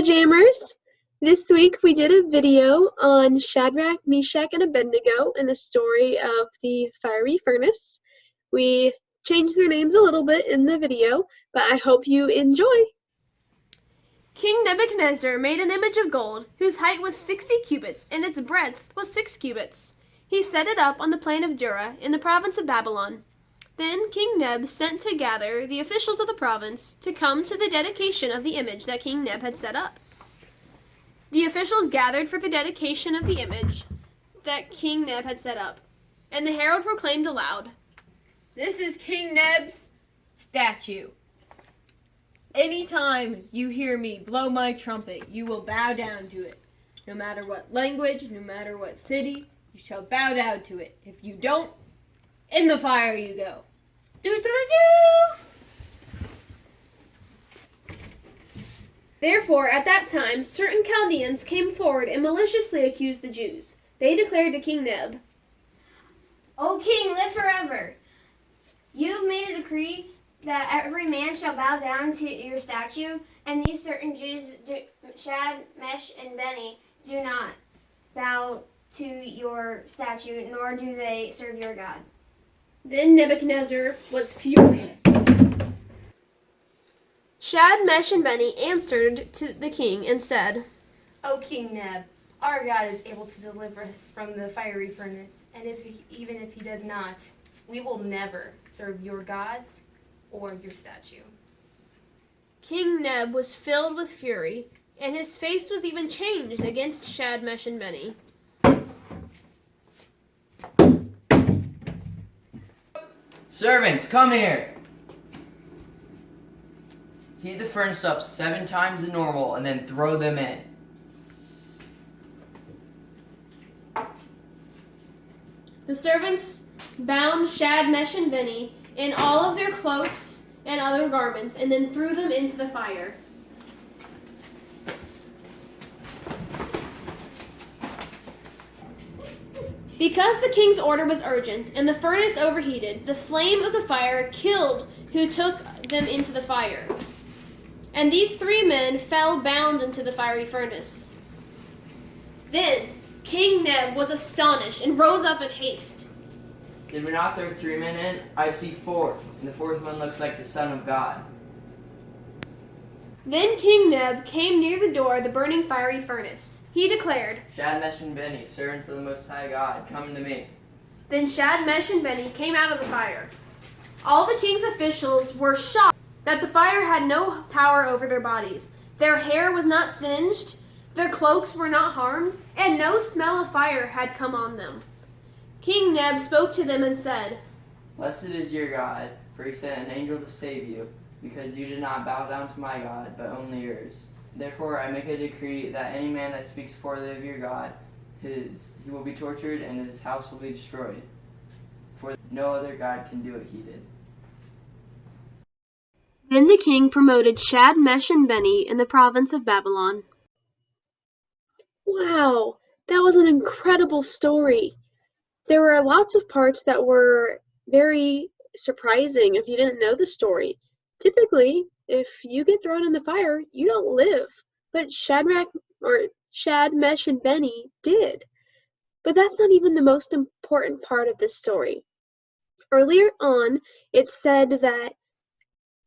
Jammers! This week we did a video on Shadrach, Meshach, and Abednego and the story of the fiery furnace. We changed their names a little bit in the video, but I hope you enjoy. King Nebuchadnezzar made an image of gold, whose height was 60 cubits, and its breadth was 6 cubits. He set it up on the plain of Dura, in the province of Babylon. Then King Neb sent to gather the officials of the province to come to the dedication of the image that King Neb had set up. The officials gathered for the dedication of the image that King Neb had set up, and the herald proclaimed aloud, "This is King Neb's statue. Anytime you hear me blow my trumpet, you will bow down to it. No matter what language, no matter what city, you shall bow down to it. If you don't, in the fire you go." Therefore, at that time, certain Chaldeans came forward and maliciously accused the Jews. They declared to King Neb, "O king, live forever. You've made a decree that every man shall bow down to your statue, and these certain Jews, Shad, Mesh, and Beni, do not bow to your statue, nor do they serve your God." Then Nebuchadnezzar was furious. Shad, Mesh, and Beni answered to the king and said, "O King Neb, our God is able to deliver us from the fiery furnace, and even if he does not, we will never serve your gods or your statue." King Neb was filled with fury, and his face was even changed against Shad, Mesh, and Beni. Servants, come here! Heat the furnace up 7 times the normal and then throw them in. The servants bound Shad, Mesh, and Beni in all of their cloaks and other garments, and then threw them into the fire. Because the king's order was urgent and the furnace overheated, the flame of the fire killed who took them into the fire. And these 3 men fell bound into the fiery furnace. Then King Neb was astonished and rose up in haste. Did we not throw 3 men in? I see 4, and the 4th one looks like the Son of God. Then King Neb came near the door of the burning fiery furnace. He declared, Shad, Mesh, and Beni, servants of the Most High God, come to me. Then Shad, Mesh, and Beni came out of the fire. All the king's officials were shocked that the fire had no power over their bodies. Their hair was not singed, their cloaks were not harmed, and no smell of fire had come on them. King Neb spoke to them and said, Blessed is your God, for he sent an angel to save you, because you did not bow down to my God, but only yours. Therefore I make a decree that any man that speaks poorly of your God, he will be tortured and his house will be destroyed. For no other God can do what he did. Then the king promoted Shad, Mesh, and Beni in the province of Babylon. Wow, that was an incredible story. There were lots of parts that were very surprising if you didn't know the story. Typically, if you get thrown in the fire, you don't live. But Shad, Mesh, and Beni did. But that's not even the most important part of this story. Earlier on, it said that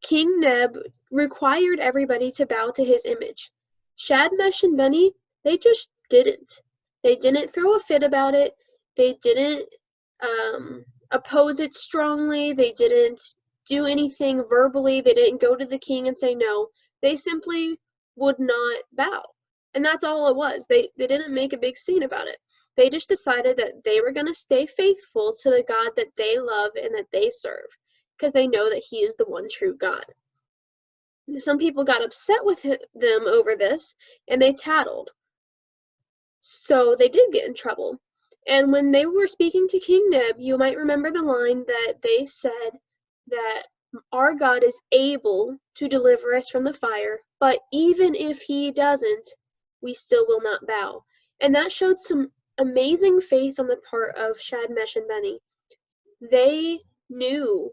King Neb required everybody to bow to his image. Shad, Mesh, and Beni, they just didn't. They didn't throw a fit about it. They didn't oppose it strongly. They didn't do anything verbally. They didn't go to the king and say no. They simply would not bow. And that's all it was. They didn't make a big scene about it. They just decided that they were going to stay faithful to the God that they love and that they serve, because they know that he is the one true God. Some people got upset with them over this, and they tattled. So they did get in trouble. And when they were speaking to King Neb, you might remember the line that they said that our God is able to deliver us from the fire, but even if he doesn't, we still will not bow. And that showed some amazing faith on the part of Shad, Mesh, and Beni. They knew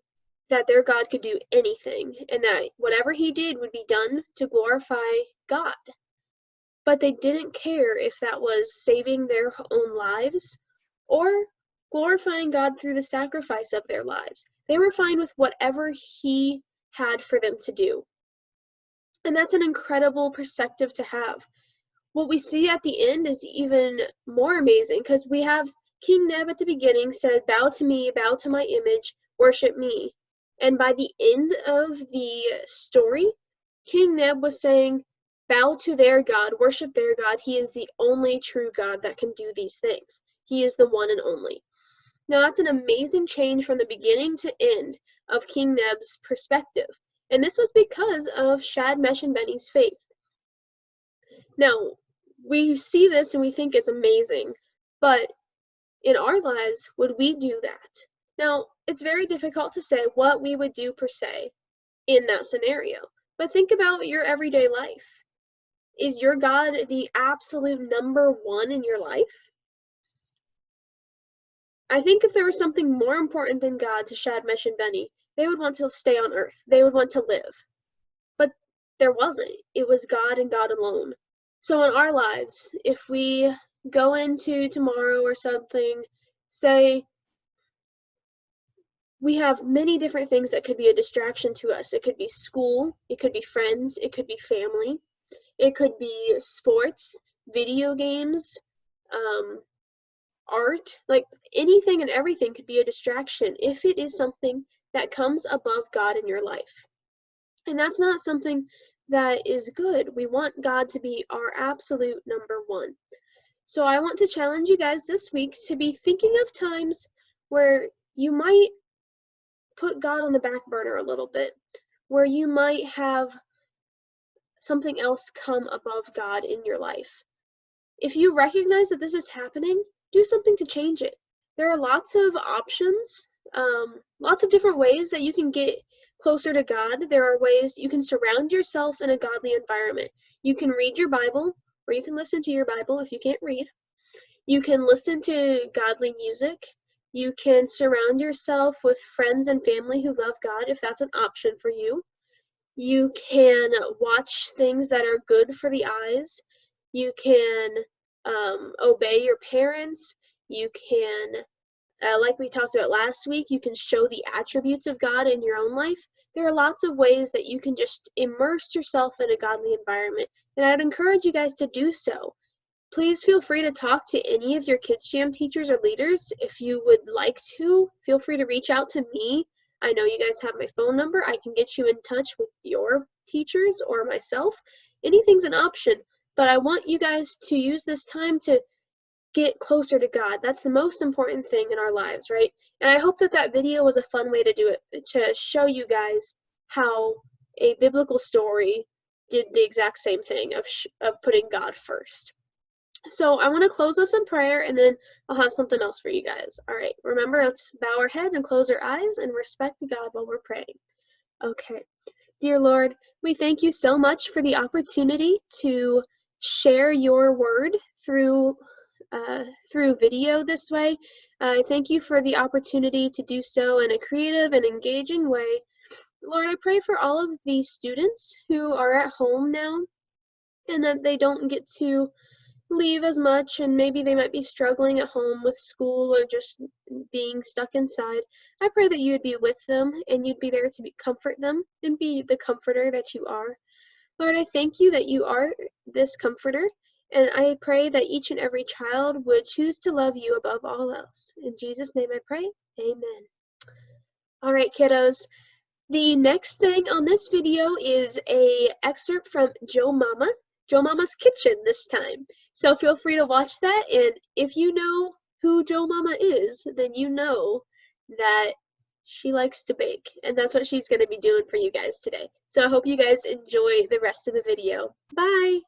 that their God could do anything, and that whatever he did would be done to glorify God. but they didn't care if that was saving their own lives or glorifying God through the sacrifice of their lives. They were fine with whatever He had for them to do. And that's an incredible perspective to have. What we see at the end is even more amazing, because we have King Neb at the beginning said, "Bow to me, bow to my image, worship me." And by the end of the story, King Neb was saying, bow to their God, worship their God. He is the only true God that can do these things. He is the one and only. Now that's an amazing change from the beginning to end of King Neb's perspective. And this was because of Shad, Mesh, and Benny's faith. Now, we see this and we think it's amazing, but in our lives, would we do that? Now, it's very difficult to say what we would do per se in that scenario, but think about your everyday life. Is your God the absolute number one in your life? I think if there was something more important than God to Shad, Mesh, and Benny, they would want to stay on earth. They would want to live. But there wasn't. It was God and God alone. So in our lives, if we go into tomorrow or something, say we have many different things that could be a distraction to us. It could be school, it could be friends, it could be family, it could be sports, video games, art, like anything and everything could be a distraction if it is something that comes above God in your life. And that's not something that is good. We want God to be our absolute number one. So I want to challenge you guys this week to be thinking of times where you might put God on the back burner a little bit, where you might have something else come above God in your life. If you recognize that this is happening, do something to change it. There are lots of options, lots of different ways that you can get closer to God. There are ways you can surround yourself in a godly environment. You can read your Bible, or you can listen to your Bible if you can't read. You can listen to godly music. You can surround yourself with friends and family who love God if that's an option for you. You can watch things that are good for the eyes. You can obey your parents. You can, like we talked about last week, you can show the attributes of God in your own life. There are lots of ways that you can just immerse yourself in a godly environment, and I'd encourage you guys to do so. Please feel free to talk to any of your Kids Jam teachers or leaders. If you would like to, feel free to reach out to me. I know you guys have my phone number. I can get you in touch with your teachers or myself. Anything's an option, but I want you guys to use this time to get closer to God. That's the most important thing in our lives, right? And I hope that that video was a fun way to do it, to show you guys how a biblical story did the exact same thing of putting God first. So I want to close us in prayer, and then I'll have something else for you guys. All right, remember, let's bow our heads and close our eyes and respect God while we're praying. Okay. Dear Lord, we thank you so much for the opportunity to share your word through video this way. I thank you for the opportunity to do so in a creative and engaging way. Lord, I pray for all of these students who are at home now and that they don't get to leave as much, and maybe they might be struggling at home with school or just being stuck inside. I pray that you would be with them and you'd be there to comfort them and be the comforter that you are. Lord, I thank you that you are this comforter, and I pray that each and every child would choose to love you above all else. In Jesus' name I pray, amen. All right, kiddos. The next thing on this video is a excerpt from Joe Mama's Kitchen this time. So feel free to watch that, and if you know who Joe Mama is, then you know that she likes to bake, and that's what she's going to be doing for you guys today. So I hope you guys enjoy the rest of the video. Bye!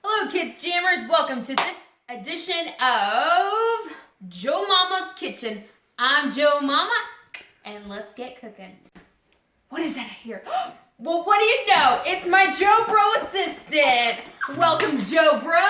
Hello, Kids Jammers. Welcome to this edition of Joe Mama's Kitchen. I'm Joe Mama, and let's get cooking. What is that I hear? Well, what do you know? It's my Joe Bro assistant. Welcome, Joe Bro.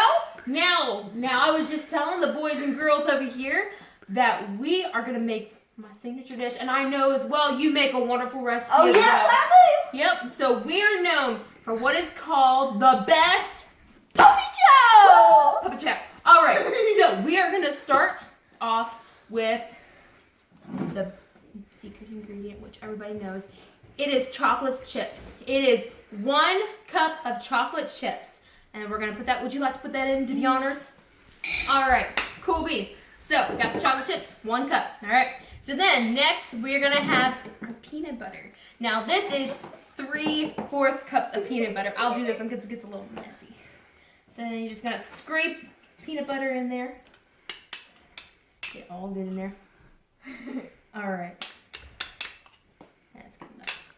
Now, I was just telling the boys and girls over here that we are going to make my signature dish, and I know as well you make a wonderful recipe as well. I do. Yep, so we are known for what is called the best Puppy chow! Puppy chow. All right, so we are gonna start off with the secret ingredient, which everybody knows. It is chocolate chips. It is 1 cup of chocolate chips. And we're gonna put that, would you like to put that into the honors? All right, cool beans. So we got the chocolate chips, 1 cup, all right? So then next we're gonna have our peanut butter. Now this is 3/4 cups of peanut butter. I'll do this one because it gets a little messy. So then you're just gonna scrape peanut butter in there. Get all good in there. All right. That's good enough.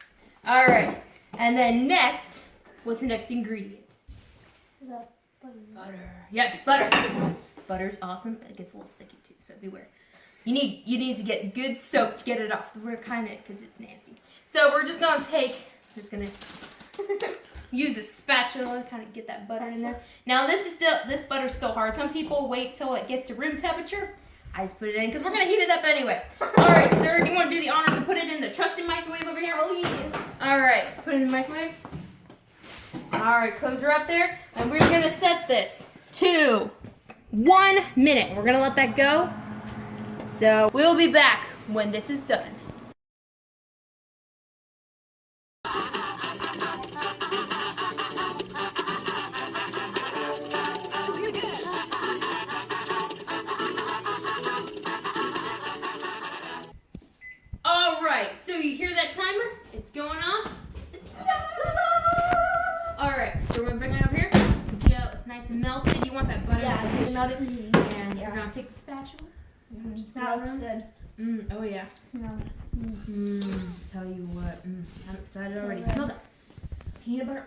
All right, and then next, what's the next ingredient? Butter. Yes, butter. Butter's awesome. It gets a little sticky too, so beware. You need to get good soap to get it off. We're kind of, because it's nasty. So we're just gonna use a spatula to kind of get that butter in there. Now this butter's still hard. Some people wait till it gets to room temperature. I just put it in because we're gonna heat it up anyway. All right, sir, do you want to do the honors and put it in the trusty microwave over here? Oh, yeah. All right, let's put it in the microwave. All right, close her up there, and we're gonna set this to 1 minute. We're gonna let that go. So we'll be back when this is done. All right, so you hear that timer? It's going off. It's done. All right, so we're gonna bring it over here. You can see how it's nice and melted. You want that butter to be melted, and we're gonna take the spatula. Just That looks good. Oh yeah. No. Tell you what, I'm excited already. Smell that peanut butter.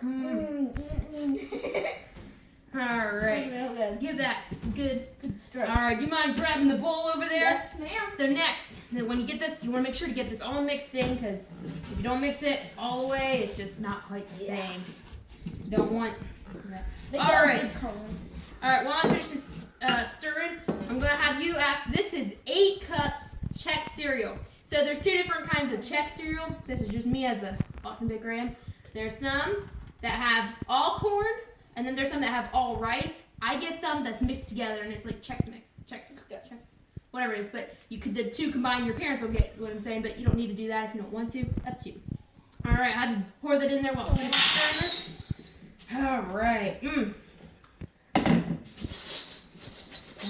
All right. Real good. Give that good. Stroke. All right. Do you mind grabbing the bowl over there? Yes, ma'am. So next, when you get this, you want to make sure to get this all mixed in, because if you don't mix it all the way, it's just not quite the same. You don't want that. All right. All right. While I'm finishing stirring, I'm gonna have you ask. This is 8 cups Chex cereal. So there's 2 different kinds of Chex cereal. This is just me as the Boston Big Ram. There's some that have all corn, and then there's some that have all rice. I get some that's mixed together, and it's like Chex mix, Chex, whatever it is. But you could, the 2 combined, your parents will get what I'm saying, but you don't need to do that if you don't want to. Up to you. All right, I had to pour that in there while I'm stirring this. All right.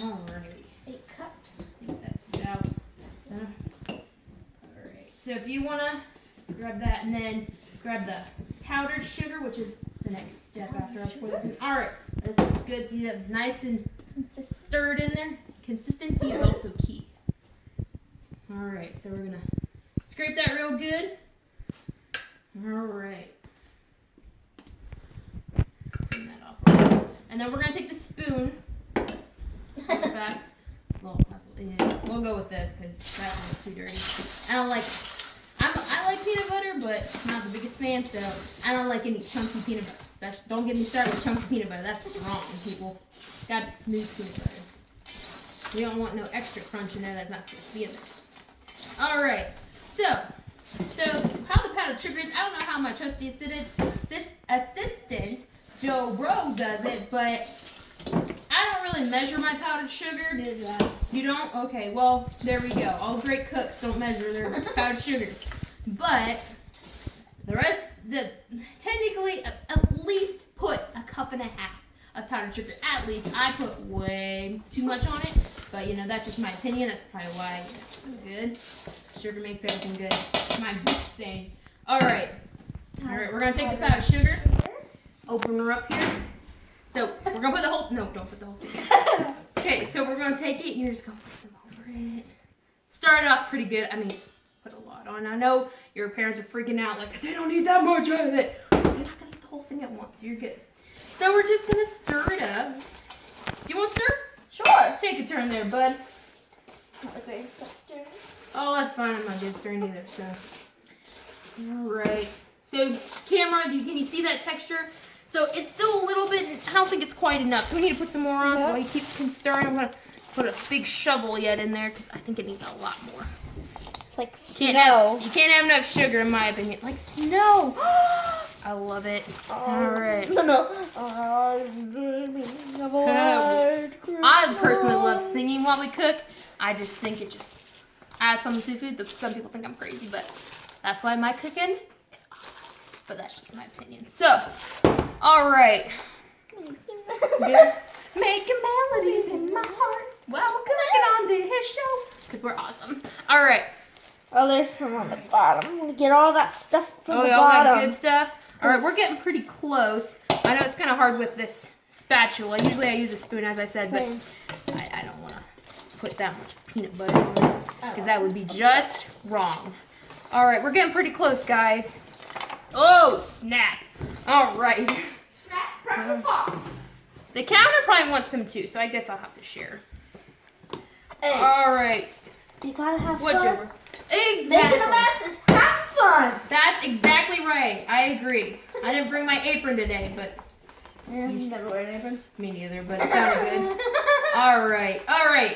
All right. 8 cups. I think that's about done. Alright, so if you want to grab that and then grab the powdered sugar, which is the next step after I pour this in. Alright, this looks good. See that nice and stirred in there? Consistency is also key. Alright, so we're going to scrape that real good. Alright. Clean that off real good. And then we're going to take the spoon. Fast. Yeah, we'll go with this because that's not too dirty. I like peanut butter, but I'm not the biggest fan, so I don't like any chunky peanut butter. Especially, don't get me started with chunky peanut butter. That's just wrong, people. Gotta be smooth peanut butter. You don't want no extra crunch in there that's not supposed to be in there. All right. So how the powdered sugar is, I don't know how my trusty assistant Joe Bro does it, but I don't really measure my powdered sugar. You don't? Okay, well, there we go. All great cooks don't measure their powdered sugar. But the rest, technically, at least put 1.5 cups of powdered sugar. At least. I put way too much on it. But, you know, that's just my opinion. That's probably why it's good. Sugar makes everything good. My book saying. All right, we're going to take the powdered sugar. Open her up here. So we're gonna put the whole, no, don't put the whole thing in. Okay, so we're gonna take it and you're just gonna put some over it. Start off pretty good. I mean, just put a lot on. I know your parents are freaking out like they don't need that much of it. They're not gonna eat the whole thing at once, so you're good. So we're just gonna stir it up. You wanna stir? Sure. Take a turn there, bud. Not the greatest at stirring. Oh, that's fine. I'm not good at stirring either, so. All right. So camera, can you see that texture? So it's still a little bit, I don't think it's quite enough. So we need to put some more on so while he keeps stirring. I'm going to put a big shovel yet in there because I think it needs a lot more. It's like snow. You can't have enough sugar in my opinion. Like snow. I love it. All right. No, I personally love singing while we cook. I just think it just adds something to food. Some people think I'm crazy, but that's why my cooking is awesome. But that's just my opinion. So, all right. Making melodies in my heart while we're cooking on this show. Because we're awesome. All right. Oh, there's some on the bottom. I'm gonna get all that stuff from the y'all got bottom. good stuff? All right, we're getting pretty close. I know it's kind of hard with this spatula. Usually I use a spoon, as I said, Same. but I don't want to put that much peanut butter on it because that would be just wrong. All right, we're getting pretty close, guys. Oh, snap. All right. The counter probably wants some too, so I guess I'll have to share. Hey, All right. you gotta have What, fun. Jimmer? Exactly. Making a mess is having fun. That's exactly right. I agree. I didn't bring my apron today, but Yeah, you never wear an apron. me neither, but it sounded good. All right.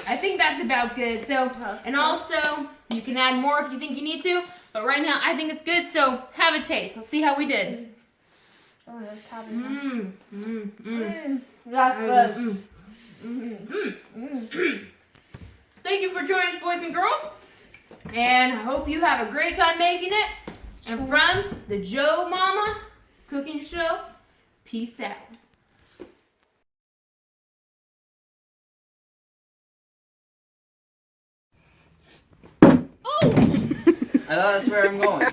I think that's about good. So, and also, you can add more if you think you need to, but right now I think it's good, so have a taste. Let's see how we did. Oh, there's cabbage. That's good. Thank you for joining us, boys and girls. And I hope you have a great time making it. And from the Joe Mama Cooking Show, peace out. I thought that's where I'm going.